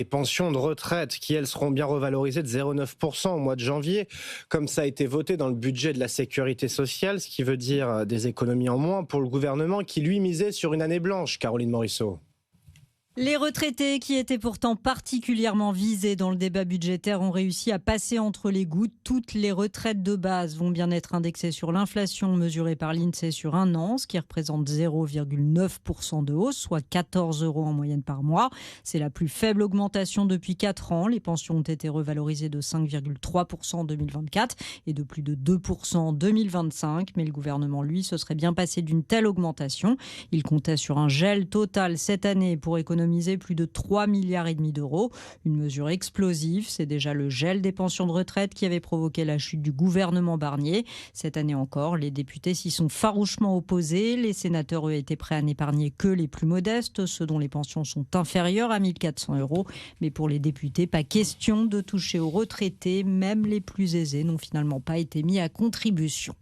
Les pensions de retraite qui, elles, seront bien revalorisées de 0,9% au mois de janvier, comme ça a été voté dans le budget de la sécurité sociale, ce qui veut dire des économies en moins pour le gouvernement qui, lui, misait sur une année blanche, Caroline Morisseau. Les retraités, qui étaient pourtant particulièrement visés dans le débat budgétaire, ont réussi à passer entre les gouttes. Toutes les retraites de base vont bien être indexées sur l'inflation mesurée par l'INSEE sur un an, ce qui représente 0,9% de hausse, soit 14 € en moyenne par mois. C'est la plus faible augmentation depuis 4 ans. Les pensions ont été revalorisées de 5,3% en 2024 et de plus de 2% en 2025. Mais le gouvernement, lui, se serait bien passé d'une telle augmentation. Il comptait sur un gel total cette année pour économiser plus de 3,5 milliards d'euros. Une mesure explosive, c'est déjà le gel des pensions de retraite qui avait provoqué la chute du gouvernement Barnier. Cette année encore, les députés s'y sont farouchement opposés. Les sénateurs, eux, étaient prêts à n'épargner que les plus modestes, ceux dont les pensions sont inférieures à 1 400 €. Mais pour les députés, pas question de toucher aux retraités. Même les plus aisés n'ont finalement pas été mis à contribution.